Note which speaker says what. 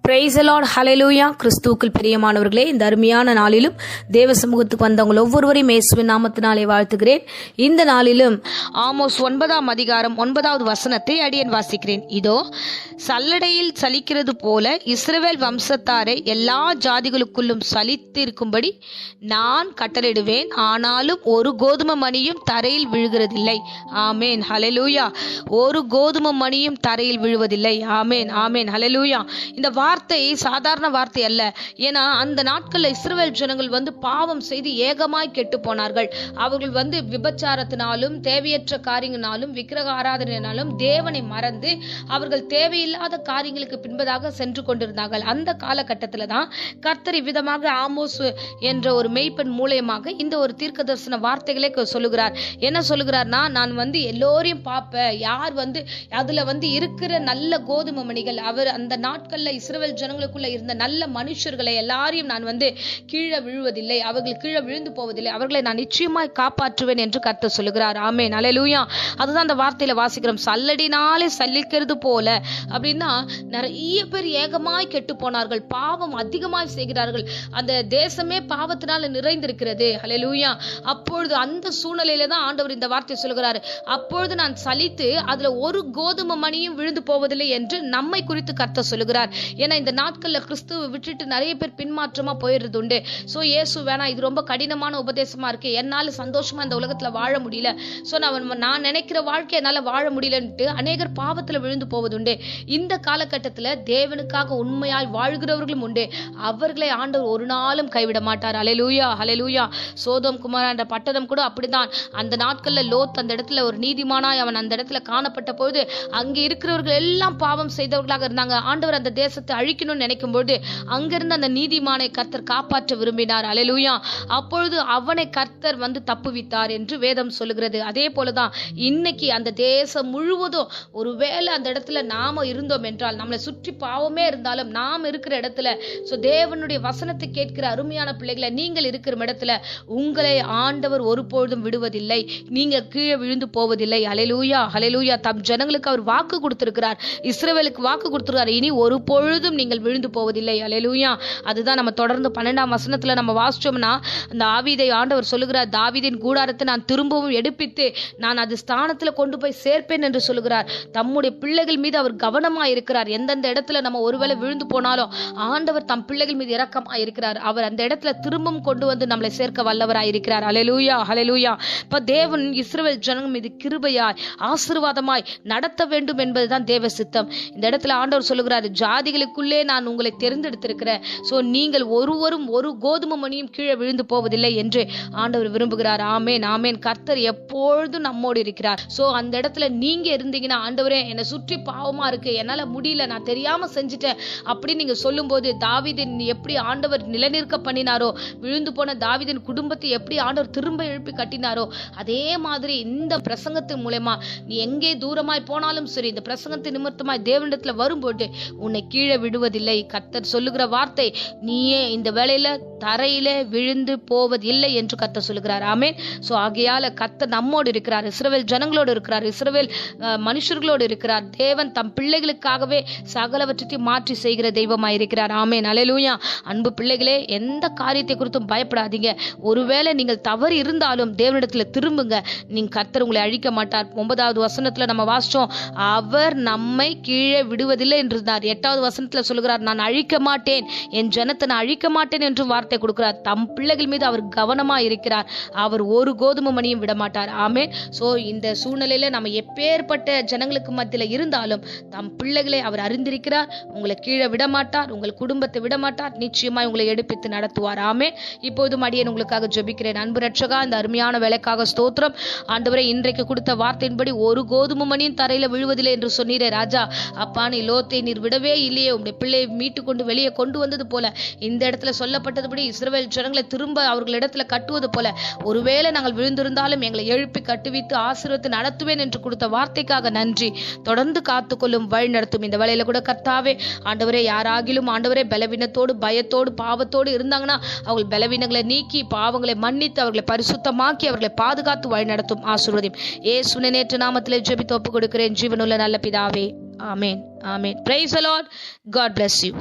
Speaker 1: Praise the Lord, ஹல்லேலூயா. கிறிஸ்துவுக்குள் பிரியமானவர்களே, இந்த அருமையான நாளிலும் தேவ சமூகத்துக்கு வந்தவங்க ஒவ்வொருவரையும் இயேசுவின் நாமத்தினாலே வாழ்த்துகிறேன். இந்த நாளிலும் ஆமோஸ் 9ஆம் அதிகாரம் 9வது வசனத்தை அடியேன் வாசிக்கிறேன். இதோ, சல்லடையில் சலிக்கிறது போல இஸ்ரவேல் வம்சத்தாரை எல்லா ஜாதிகளுக்குள்ளும் சலித்திருக்கும்படி நான் கட்டளையிடுவேன், ஆனாலும் ஒரு கோதுமை மணியும் தரையில் விழுகிறதில்லை. ஆமேன், ஹல்லேலூயா. ஒரு கோதுமை மணியும் தரையில் விழுவதில்லை. ஆமேன், ஆமேன், ஹல்லேலூயா. இந்த வார்த்தை சாதாரண வார்த்தை அல்ல. ஏன்னா அந்த நாட்களில் இஸ்ரவேல் ஜனங்கள் பாவம் செய்து ஏகமாய் கெட்டு போனார்கள். அவர்கள் விபச்சாரத்தினாலும் தேவையற்ற காரியங்களாலும் விக்கிரக ஆராதனையினாலும் தேவனை மறந்து அவர்கள் தேவையில்லாத காரியங்களுக்கு பின்பதாக சென்று கொண்டிருந்தார்கள். அந்த காலகட்டத்தில் தான் கர்த்தர் விதமாக ஆமோஸ் என்ற ஒரு மெய்ப்பெண் மூலயமாக இந்த ஒரு தீர்க்க தரிசன வார்த்தைகளை சொல்லுகிறார். என்ன சொல்லுகிறார்னா, நான் எல்லோரையும் பார்ப்பேன், யார் அதுல இருக்கிற நல்ல கோதுமை மணிகள், அவர் அந்த நாட்கள்ல இஸ்ரவேல் ஜனங்களுக்குள்ள இருந்த நல்ல மனுஷர்களை எல்லாரையும் நான் கீழே விழுவதில்லை, அவர்கள் கீழே விழுந்து போவதில்லை, அவர்களை நான் நிச்சயமாய் காப்பாற்றுவேன் என்று கர்த்தர் சொல்லுகிறார். ஆமென், அல்லேலூயா. அதுதான் அந்த வார்த்தையில வாசிக்கிறோம். சல்லடினாலே சலிக்கிறது போல அப்படின்னா, நிறைய பேர் ஏகமாய் கெட்டு போனார்கள், பாவம் அதிகமாய் செய்கிறார்கள், அந்த தேசமே பாவத்தினால நிறைந்திருக்கிறது. அல்லேலூயா. அப்பொழுது அந்த சூழ்நிலையில தான் ஆண்டவர் இந்த வார்த்தை சொல்லுகிறார். அப்பொழுது நான் சலித்து அதுல ஒரு கோதுமை மணியும் விழுந்து போவதில்லை என்று நம்மை குறித்து கர்த்தர் சொல்லுகிறார். ஏன்னா இந்த நாட்கள்ல கிறிஸ்துவை விட்டுட்டு நிறைய பேர் பின்மாற்றமா போயிடுறது உண்டு. சோ இயேசு வேணா, இது ரொம்ப கடினமான உபதேசமா இருக்கு, என்னால சந்தோஷமா இந்த உலகத்துல வாழ முடியல, சோ நான் நினைக்கிற வாழ்க்கை என்னால வாழ முடியலன்ட்டு அநேகர் பாவத்துல விழுந்து போவதுண்டு. இந்த காலகட்டத்துல தேவனுக்காக உண்மையாய் வாழ்கிறவர்களும் உண்டு. அவர்களை ஆண்டவர் ஒரு நாளும் கைவிட மாட்டார். அல்லேலூயா, அல்லேலூயா. சோதோம் குமாரா என்ற பட்டணம் கூட அப்படிதான். அந்த நாட்கள்ல லோத் அந்த இடத்துல ஒரு நீதிமானாய் அவன் அந்த இடத்துல காணப்பட்ட போது அங்க இருக்கிறவர்கள் எல்லாம் பாவம் செய்தவர்களாக இருந்தாங்க. ஆண்டவர் அந்த தேசத்தை அழிக்கணும்னு நினைக்கும் பொழுது அங்கிருந்து அந்த நீதிமானை கர்த்தர் காப்பாற்ற விரும்பினார். அல்லேலூயா. அப்பொழுது அவனை கர்த்தர் தப்புவித்தார் என்று வேதம் சொல்லுகிறது. அதே போலதான் இன்னைக்கு அந்த தேசம் முழுவதும் ஒருவேளை அந்த இடத்துல நாம இருந்தோம் என்றால், நம்மளை சுற்றி பாவமே இருந்தாலும் நாம் இருக்கிற இடத்துல தேவனுடைய வசனத்தை கேட்கிற அருமையான பிள்ளைகளை, நீங்கள் இருக்கிற இடத்துல உங்களை ஆண்டவர் ஒருபொழுதும் விடுவதில்லை, நீங்க கீழே விழுந்து போவதில்லை. அல்லேலூயா, அல்லேலூயா. தம் ஜனங்களுக்கு அவர் வாக்கு கொடுத்திருக்கிறார், இஸ்ரவேலுக்கு வாக்கு கொடுத்திருக்கிறார், இனி ஒரு பொழுதும் நீங்கள் விழுந்து போவதில்லை. அல்லேலூயா. அதுதான் நம்ம தொடர்ந்து 12ஆம் வசனத்துல நம்ம வாசிச்சோம்னா, அந்த ஆவீதை ஆண்டவர் சொல்லுகிறார், தாவீதின் கூடாரத்தை நான் திரும்பவும் எடுப்பித்து நான் அது ஸ்தானத்துல கொண்டு போய் சேர்ப்பேன் என்று சொல்லுகிறார். தம்முடைய பிள்ளைகள் மீது அவர் கவனமா இருக்கிறார். எந்தெந்த இடத்துல நம்ம ஒருவேளை விழுந்து போனாலும் ஆண்டவர் தம் பிள்ளைகள் மீது இரக்கமா இருக்கிறார். அவர் அந்த இடத்துல திரும்பவும் கொண்டு நம்மளை சேர்க்க வல்லவராய் இருக்கிறார். அல்லேலூயா, அல்லேலூயா. இப்ப தேவன் இஸ்ரவேல் ஜனங்கள் மீது கிருபையாய் ஆசீர்வாதமாய் நடத்த வேண்டும் என்பதுதான் தேவ சித்தம். இந்த இடத்துல ஆண்டவர் சொல்லுகிறார், ஜாதிகளுக்குள்ளே நான் உங்களை தேர்ந்தெடுத்திருக்கிறேன், சோ நீங்கள் ஒருவரும் ஒரு கோதுமை மணியும் கீழே விழுந்து போவதில்லை என்று ஆண்டவர் விரும்புகிறார். ஆமேன், ஆமேன். கர்த்தர் எப்பொழுதும் நம்மோடு இருக்கிறார். சோ அந்த இடத்துல நீங்க இருந்தீங்கன்னா, ஆண்டவரே என்னை சுற்றி பாவமா இருக்கு, என்னால முடியல, நான் தெரியாம செஞ்சுட்டேன் அப்படி நீங்க சொல்லும் போது, தாவீதின் எப்படி ஆண்டவர் நிலைநிற்க பண்ணினாரோ, விழுந்து போன தாவீதின் குடும்பத்தை எப்படி ஆண்டவர் திரும்ப எழுப்பி கட்டினாரோ, அதே மாதிரி இந்த பிரசங்கத்தின் மூலமா நீ எங்கே தூரமாய் போனாலும் சரி, இந்த பிரசங்கத்தின் நிமித்தமாய் தேவனிடத்துல வரும்போது உன்னை கீழே விடுவதில்லை. கர்த்தர் சொல்லுகிற வார்த்தை, நீயே இந்த வேளையில தரையில விழுந்து போவதில்லை என்று கர்த்தர் சொல்லுகிறார். ஆமென். சோ ஆகையால கர்த்தர் நம்மோடு இருக்கிறார், இஸ்ரவேல் ஜனங்களோடு இருக்கிறார், இஸ்ரவேல் மனுஷர்களோடு இருக்கிறார். தேவன் தம் பிள்ளைகளுக்காகவே சகலவற்றையும் மாற்றி செய்கிற தெய்வமாய் இருக்கிறார். ஆமென், அல்லேலூயா. அன்பு பிள்ளைகளே, எந்த காரியத்தை குறித்தும் பயப்படாதீங்க. ஒருவேளை நீங்கள் தவறு இருந்தாலும் தேவனிடத்துல திரும்புங்க, நீங்க கர்த்தர் உங்களை அழிக்க மாட்டார். 9வது வசனத்துல நம்ம வாசிச்சோம், அவர் நம்மை கீழே விடுவதில்லை என்றார். 8வது வசனத்துல சொல்லுகிறார், நான் அழிக்க மாட்டேன், என் ஜனத்தை நான் அழிக்க மாட்டேன் என்று வார்த்தை கொடுக்கிறார். தம் பிள்ளைகள் மீது அவர் கவனமா இருக்கிறார். அவர் ஒரு கோதுமை மணியும் விட மாட்டார். ஆமென். சோ இந்த சூழ்நிலையில நம்ம எப்பேற்பட்ட ஜனங்களுக்கு மத்தியில இருந்தாலும் தம் பிள்ளைகளை அவர் அறிந்திருக்கிறார். உங்களை கீழே விட மாட்டார், உங்கள் குடும்பத்தை விட மாட்டார், நிச்சயமாய் உங்களை எடுப்பித்து நடத்துவார். ஆமென். இப்போதும் அடியேன் உங்களுக்காக ஜெபிக்கிறேன். அன்பு ரட்சகா, இந்த அருமையான வேலைக்காக ஸ்தோத்திரம். ஆண்டவரே, இன்றைக்கு கொடுத்த வார்த்தையின்படி ஒரு கோதுமை மணியும் தரையில விழுவதில்லை என்று சொன்னீரே ராஜா. அப்பா, நீ லோத்தை நீர் விடவே இல்லையே, உங்களுடைய பிள்ளையை மீட்டு கொண்டு வெளியே கொண்டு வந்தது போல இந்த இடத்துல சொல்லப்பட்டதுபடி இஸ்ரவேல் ஜனங்களை திரும்ப அவர்களிடத்துல கட்டுவது போல, ஒருவேளை நாங்கள் விழுந்திருந்தாலும் எங்களை எழுப்பி கட்டுவித்து ஆசீர்வதித்து நடத்துவேன் என்று கொடுத்த வார்த்தைக்காக நன்றி. தொடர்ந்து காத்துக்கொள்ளும், வழி நடத்தும். இந்த வேளையில கூட கர்த்தாவே, ஆண்டவரே, யாராகிலும் ஆண்டவரே பலவீனத்தோடு பயத்தோடு பாவத்தோடு இருந்தாங்கன்னா அவர்கள் பலவீனங்களை நீக்கி பாவங்களை மன்னித்து அவர்களை பரிசுத்தமாக்கி அவர்களை பாதுகாத்து வழி நடத்தும். ஆசீர்வதியும். இயேசுவின் நேற்று நாமத்திலே ஜெபித்து ஒப்புக் கொடுக்கிறேன், ஜீவனுள்ள நல்ல பிதாவே. ஆமென், ஆமென். Praise the Lord. God bless you.